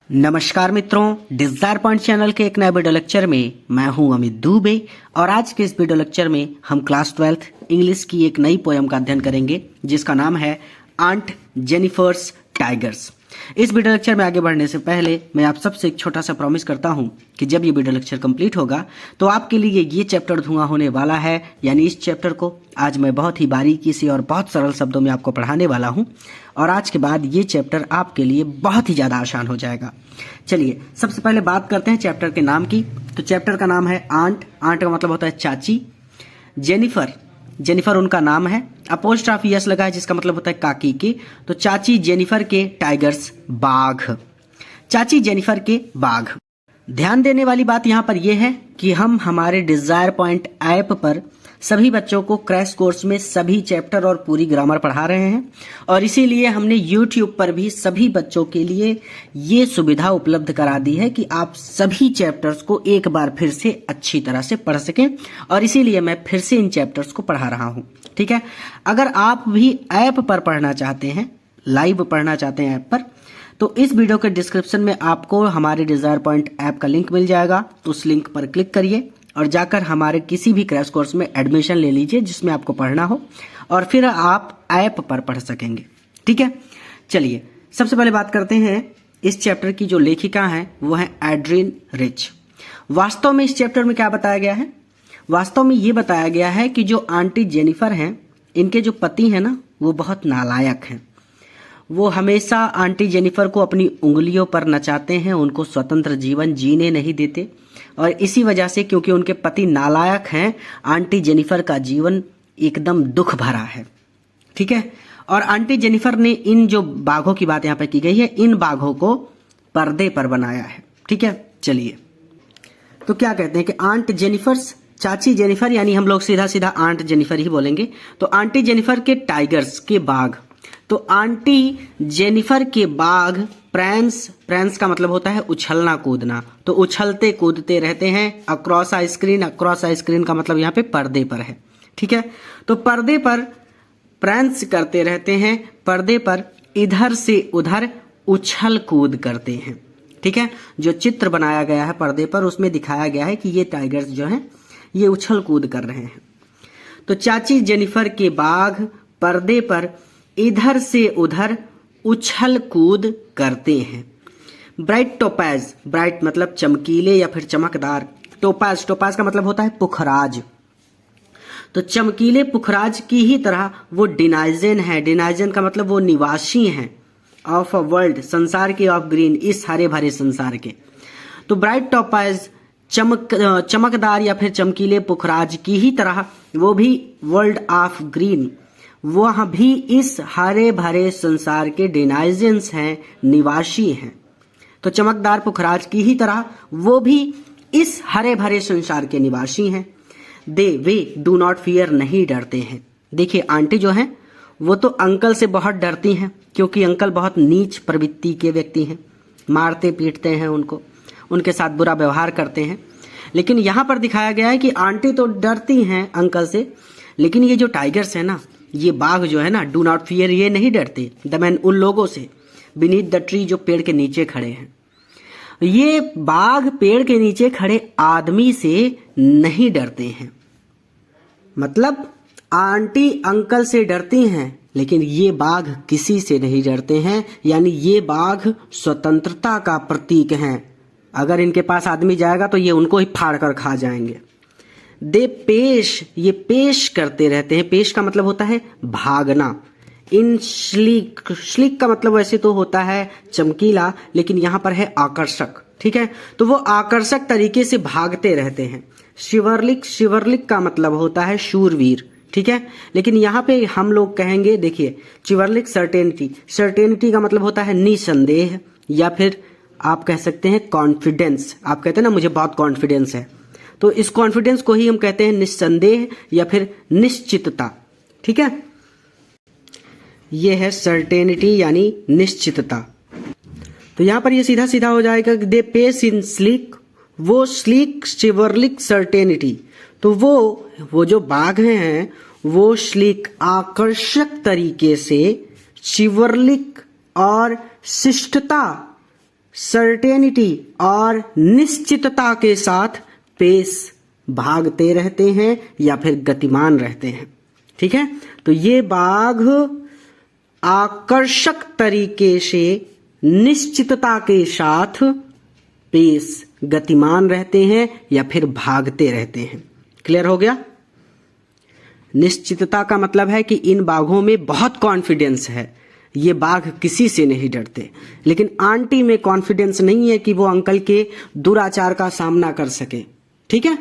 नमस्कार मित्रों, Dzire point channel के एक नए वीडियो लेक्चर में मैं हूं अमित दुबे और आज के इस वीडियो लेक्चर में हम क्लास 12th इंग्लिश की एक नई पोयम का अध्ययन करेंगे जिसका नाम है आंट जेनिफर्स टाइगर्स। इस वीडियो लेक्चर में आगे बढ़ने से पहले मैं आप सबसे एक छोटा सा प्रॉमिस करता हूं कि जब ये वीडियो लेक्चर कंप्लीट होगा तो आपके लिए ये चैप्टर धुआं होने वाला है। यानी इस चैप्टर को आज मैं बहुत ही बारीकी से और बहुत सरल शब्दों में आपको पढ़ाने वाला हूं और आज के बाद ये चैप्टर आपके लिए बहुत ही ज़्यादा आसान हो जाएगा। चलिए सबसे पहले बात करते हैं चैप्टर के नाम की। तो चैप्टर का नाम है आंट। आंट का मतलब होता है चाची। जेनिफर उनका नाम है। अपोस्ट्रोफी एस लगा है जिसका मतलब होता है काकी की। तो चाची जेनिफर के टाइगर्स बाघ। चाची जेनिफर के बाघ। ध्यान देने वाली बात यहाँ पर यह है कि हम हमारे डिजायर पॉइंट ऐप पर सभी बच्चों को क्रैश कोर्स में सभी चैप्टर और पूरी ग्रामर पढ़ा रहे हैं और इसीलिए हमने YouTube पर भी सभी बच्चों के लिए ये सुविधा उपलब्ध करा दी है कि आप सभी चैप्टर्स को एक बार फिर से अच्छी तरह से पढ़ सकें और इसीलिए मैं फिर से इन चैप्टर्स को पढ़ा रहा हूं। ठीक है, अगर आप भी ऐप पर पढ़ना चाहते हैं, लाइव पढ़ना चाहते हैं ऐप पर, तो इस वीडियो के डिस्क्रिप्शन में आपको हमारे डिजायर पॉइंट ऐप का लिंक मिल जाएगा। उस लिंक पर क्लिक करिए और जाकर हमारे किसी भी क्रैश कोर्स में एडमिशन ले लीजिए जिसमें आपको पढ़ना हो और फिर आप ऐप पर पढ़ सकेंगे। ठीक है, चलिए सबसे पहले बात करते हैं इस चैप्टर की जो लेखिका है वो है एड्रिन रिच। वास्तव में इस चैप्टर में क्या बताया गया है? वास्तव में ये बताया गया है कि जो आंटी जेनिफर हैं, इनके जो पति हैं ना, वो बहुत नालायक हैं। वो हमेशा आंटी जेनिफर को अपनी उंगलियों पर नचाते हैं, उनको स्वतंत्र जीवन जीने नहीं देते और इसी वजह से, क्योंकि उनके पति नालायक हैं, आंटी जेनिफर का जीवन एकदम दुख भरा है। ठीक है, और आंटी जेनिफर ने इन जो बाघों की बात यहाँ पे की गई है, इन बाघों को पर्दे पर बनाया है। ठीक है, चलिए तो क्या कहते हैं कि आंट जेनिफर्स, चाची जेनिफर, यानी हम लोग सीधा सीधा आंट जेनिफर ही बोलेंगे। तो आंटी जेनिफर के टाइगर्स के बाघ। तो आंटी जेनिफर के बाघ प्रैंस का मतलब होता है उछलना कूदना। तो उछलते कूदते रहते हैं अक्रॉस आ स्क्रीन। अक्रॉस आ स्क्रीन का मतलब यहाँ पे पर्दे पर है। ठीक है, तो पर्दे पर प्रैंस करते रहते हैं, पर्दे पर इधर से उधर उछल कूद करते हैं। ठीक है, जो चित्र बनाया गया है पर्दे पर उसमें दिखाया गया है कि ये टाइगर्स जो हैं ये उछल कूद कर रहे हैं। तो चाची जेनिफर के बाघ पर्दे पर इधर से उधर उछल कूद करते हैं। ब्राइट टोपैज, ब्राइट मतलब चमकीले या फिर चमकदार। टोपैज का मतलब होता है पुखराज। तो चमकीले पुखराज की ही तरह वो डिनाइजन है। डिनाइजन का मतलब वो निवासी हैं ऑफ अ वर्ल्ड, संसार के, ऑफ ग्रीन, इस हरे भरे संसार के। तो ब्राइट टोपैज चमकदार या फिर चमकीले पुखराज की ही तरह वो भी वर्ल्ड ऑफ ग्रीन, वह भी इस हरे भरे संसार के डिनाइजेंस हैं, निवासी हैं। तो चमकदार पुखराज की ही तरह वो भी इस हरे भरे संसार के निवासी हैं। वे डू नॉट फियर, नहीं डरते हैं। देखिए आंटी जो हैं वो तो अंकल से बहुत डरती हैं क्योंकि अंकल बहुत नीच प्रवृत्ति के व्यक्ति हैं, मारते पीटते हैं उनको, उनके साथ बुरा व्यवहार करते हैं। लेकिन यहाँ पर दिखाया गया है कि आंटी तो डरती हैं अंकल से, लेकिन ये जो टाइगर्स है ना, ये बाघ जो है ना, डू नॉट फियर, ये नहीं डरते द मैन, उन लोगों से, बीनीथ द ट्री, जो पेड़ के नीचे खड़े हैं। ये बाघ पेड़ के नीचे खड़े आदमी से नहीं डरते हैं। मतलब आंटी अंकल से डरती हैं लेकिन ये बाघ किसी से नहीं डरते हैं। यानी ये बाघ स्वतंत्रता का प्रतीक हैं। अगर इनके पास आदमी जाएगा तो ये उनको ही फाड़ कर खा जाएंगे। ये पेश करते रहते हैं। पेश का मतलब होता है भागना। इन श्लीक का मतलब वैसे तो होता है चमकीला, लेकिन यहाँ पर है आकर्षक। ठीक है, तो वो आकर्षक तरीके से भागते रहते हैं। शिवरलिक का मतलब होता है शूरवीर। ठीक है, लेकिन यहाँ पे हम लोग कहेंगे, देखिए चिवरलिक सर्टेनिटी का मतलब होता है निसंदेह, या फिर आप कह सकते हैं कॉन्फिडेंस। आप कहते हैं ना मुझे बहुत कॉन्फिडेंस है, तो इस कॉन्फिडेंस को ही हम कहते हैं निस्संदेह या फिर निश्चितता। ठीक है, ये है सर्टेनिटी यानी निश्चितता। तो यहां पर ये सीधा सीधा हो जाएगा कि दे पेस इन स्लीक, वो स्लीक शिवरलिक सर्टेनिटी। तो वो जो बाघ हैं वो स्लीक आकर्षक तरीके से, शिवरलिक और शिष्टता सर्टेनिटी और निश्चितता के साथ पेश भागते रहते हैं या फिर गतिमान रहते हैं। ठीक है, तो ये बाघ आकर्षक तरीके से निश्चितता के साथ पेश गतिमान रहते हैं या फिर भागते रहते हैं। क्लियर हो गया? निश्चितता का मतलब है कि इन बाघों में बहुत कॉन्फिडेंस है, ये बाघ किसी से नहीं डरते। लेकिन आंटी में कॉन्फिडेंस नहीं है कि वो अंकल के दुराचार का सामना कर सके। ठीक है,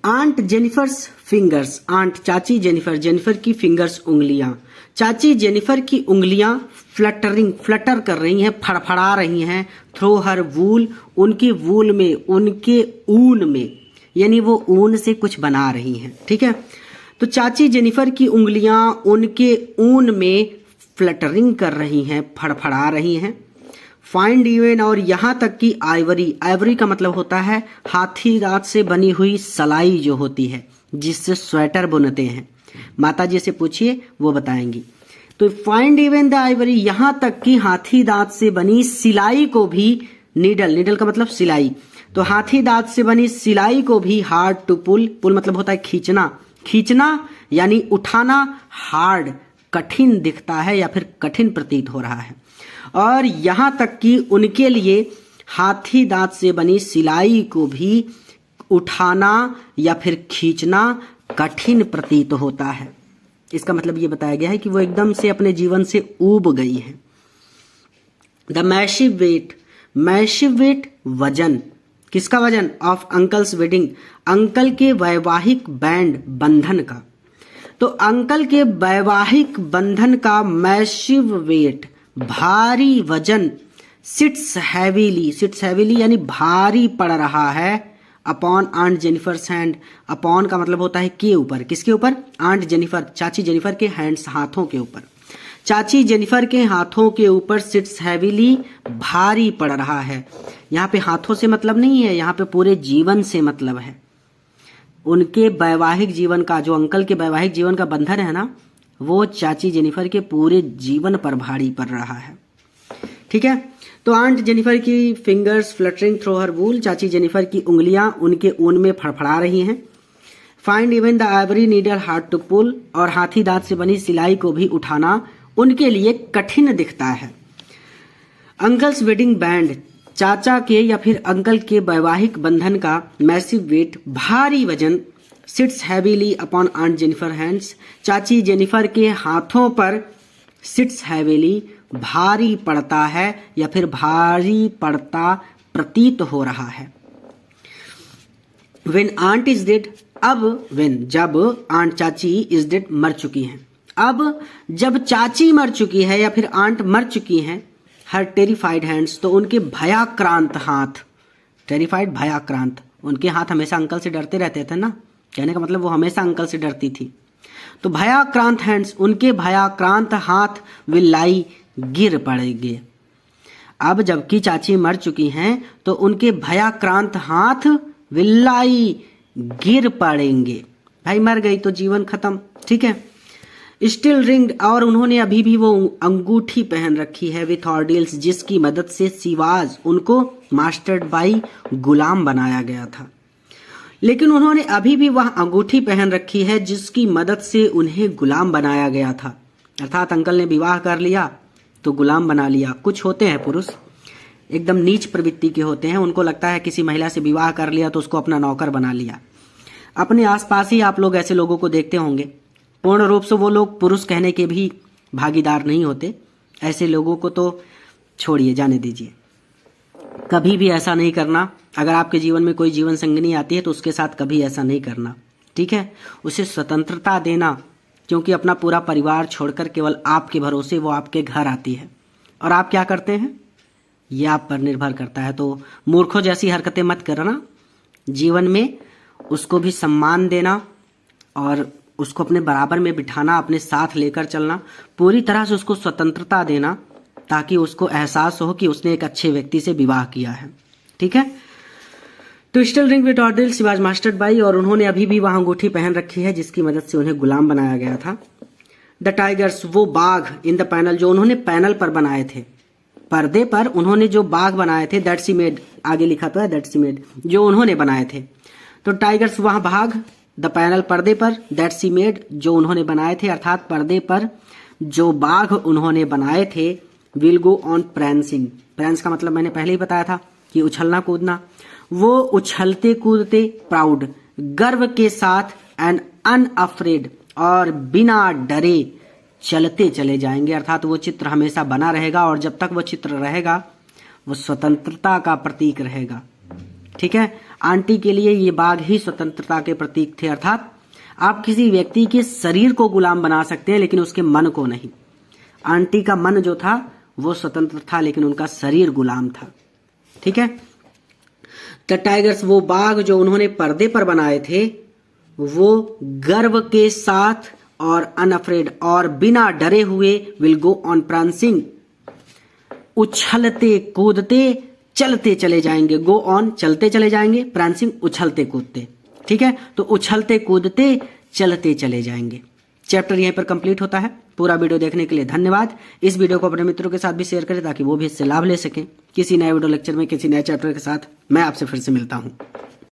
आंट जेनिफर्स फिंगर्स, आंट चाची जेनिफर, जेनिफर की फिंगर्स उंगलियां, चाची जेनिफर की उंगलियां फ्लटर कर रही हैं, फड़फड़ा रही हैं। थ्रो हर वूल, उनकी वूल में, उनके ऊन में, यानी वो ऊन से कुछ बना रही हैं। ठीक है, तो चाची जेनिफर की उंगलियां उनके ऊन में फ्लटरिंग कर रही हैं, फड़फड़ा रही हैं। फाइंड इवन, और यहां तक कि आइवरी, आइवरी का मतलब होता है हाथी दांत से बनी हुई सलाई जो होती है, जिससे स्वेटर बुनते हैं। माता जी से पूछिए, वो बताएंगी। तो फाइंड इवन द आइवरी, यहां तक कि हाथी दांत से बनी सिलाई को भी, नीडल, नीडल का मतलब सिलाई, तो हाथी दांत से बनी सिलाई को भी हार्ड टू पुल, पुल मतलब होता है खींचना, खींचना यानी उठाना, हार्ड कठिन दिखता है या फिर कठिन प्रतीत हो रहा है। और यहां तक कि उनके लिए हाथी दांत से बनी सिलाई को भी उठाना या फिर खींचना कठिन प्रतीत होता है। इसका मतलब ये बताया गया है कि वो एकदम से अपने जीवन से ऊब गई है। The massive weight, massive weight वजन, किसका वजन? ऑफ अंकल्स वेडिंग, अंकल के वैवाहिक बैंड, बंधन का। तो अंकल के वैवाहिक बंधन का मैसिव वेट, भारी वजन, सिट्स हैवीली, सिट्स हैवीली यानी भारी पड़ रहा है, upon aunt Jennifer's hand, upon का मतलब होता है के ऊपर, किसके ऊपर? आंट जेनिफर, चाची जेनिफर के हैंड्स, हाथों के ऊपर। चाची जेनिफर के हाथों के ऊपर सिट्स हैवीली, भारी पड़ रहा है। यहाँ पे हाथों से मतलब नहीं है, यहाँ पे पूरे जीवन से मतलब है। उनके वैवाहिक जीवन का, जो अंकल के वैवाहिक जीवन का बंधन है ना, वो चाची जेनिफर के पूरे जीवन पर भारी पड़ रहा है। ठीक है, तो आंट जेनिफर की फिंगर्स फ्लटरिंग थ्रू हर वूल, चाची जेनिफर की उंगलियां उनके ऊन में फड़फड़ा रही हैं। Find even the ivory needle hard to pull, और हाथी दांत से बनी सिलाई को भी उठाना उनके लिए कठिन दिखता है। अंकल्स वेडिंग बैंड, चाचा के या फिर अंकल के वैवाहिक बंधन का मैसिव वेट, भारी वजन, sits heavily upon aunt Jennifer hands, चाची जेनिफर के हाथों पर सिट्स हैवीली, भारी पड़ता है या फिर भारी पड़ता प्रतीत हो रहा है। When aunt is dead, अब when, जब आंट चाची इज डेड, मर चुकी हैं। अब जब चाची मर चुकी है या फिर आंट मर चुकी हैं, हर टेरिफाइड हैंड्स, तो उनके भयाक्रांत हाथ, टेरिफाइड भयाक्रांत, उनके हाथ हमेशा अंकल से डरते रहते थे ना, कहने का मतलब वो हमेशा अंकल से डरती थी। तो भयाक्रांत हैंड्स, उनके भयाक्रांत हाथ विल लाई, गिर पड़ेंगे। अब जबकि चाची मर चुकी हैं तो उनके भयाक्रांत हाथ विल लाई, गिर पड़ेंगे। भाई मर गई तो जीवन खत्म। ठीक है, स्टिल रिंग, और उन्होंने अभी भी वो अंगूठी पहन रखी है विथ ऑर्डिल्स, जिसकी मदद से सिवाज, उनको मास्टर्ड बाई, गुलाम बनाया गया था। लेकिन उन्होंने अभी भी वह अंगूठी पहन रखी है जिसकी मदद से उन्हें गुलाम बनाया गया था। अर्थात अंकल ने विवाह कर लिया तो गुलाम बना लिया। कुछ होते हैं पुरुष एकदम नीच प्रवृत्ति के होते हैं, उनको लगता है किसी महिला से विवाह कर लिया तो उसको अपना नौकर बना लिया। अपने आसपास ही आप लोग ऐसे लोगों को देखते होंगे। पूर्ण रूप से वो लोग पुरुष कहने के भी भागीदार नहीं होते। ऐसे लोगों को तो छोड़िए, जाने दीजिए। कभी भी ऐसा नहीं करना। अगर आपके जीवन में कोई जीवन संगिनी आती है तो उसके साथ कभी ऐसा नहीं करना। ठीक है, उसे स्वतंत्रता देना, क्योंकि अपना पूरा परिवार छोड़कर केवल आपके भरोसे वो आपके घर आती है। और आप क्या करते हैं ये आप पर निर्भर करता है। तो मूर्खों जैसी हरकतें मत करना। जीवन में उसको भी सम्मान देना और उसको अपने बराबर में बिठाना, अपने साथ लेकर चलना, पूरी तरह से उसको स्वतंत्रता देना, ताकि उसको एहसास हो कि उसने एक अच्छे व्यक्ति से विवाह किया है। ठीक है, तो still ring with ordeal, she was mastered by, और उन्होंने अभी भी वहां अंगूठी पहन रखी है जिसकी मदद से उन्हें गुलाम बनाया गया था। द टाइगर्स, वो बाघ इन द पैनल, जो उन्होंने पैनल पर बनाए थे। पर्दे पर उन्होंने जो बाघ बनाए थे, दैट शी मेड, आगे लिखा तो है दैट शी मेड, जो उन्होंने बनाए थे। तो टाइगर्स वहां बाघ, द पैनल पर्दे पर, दैट शी मेड जो उन्होंने बनाए थे, अर्थात पर्दे पर जो बाघ उन्होंने बनाए थे, will go on prancing. Press का मतलब मैंने पहले ही बताया था कि उछलना कूदना। वो उछलते कूदते, प्राउड गर्व के साथ, एंड अनअफ्रेड और बिना डरे चलते चले जाएंगे, अर्थात वो चित्र हमेशा बना रहेगा और जब तक वो चित्र रहेगा वो स्वतंत्रता का प्रतीक रहेगा। ठीक है, आंटी के लिए ये बाघ ही स्वतंत्रता के प्रतीक थे, अर्थात आप किसी व्यक्ति के शरीर को गुलाम बना सकते हैं लेकिन उसके मन को नहीं। आंटी का मन जो था वो स्वतंत्र था लेकिन उनका शरीर गुलाम था। ठीक है, द टाइगर्स वो बाघ जो उन्होंने पर्दे पर बनाए थे, वो गर्व के साथ और अनअफ्रेड और बिना डरे हुए, विल गो ऑन प्रांसिंग उछलते कूदते चलते चले जाएंगे। गो ऑन चलते चले जाएंगे, प्रांसिंग उछलते कूदते। ठीक है, तो उछलते कूदते चलते चले जाएंगे। चैप्टर यहीं पर कंप्लीट होता है। पूरा वीडियो देखने के लिए धन्यवाद। इस वीडियो को अपने मित्रों के साथ भी शेयर करें ताकि वो भी इससे लाभ ले सकें। किसी नए वीडियो लेक्चर में किसी नए चैप्टर के साथ मैं आपसे फिर से मिलता हूं।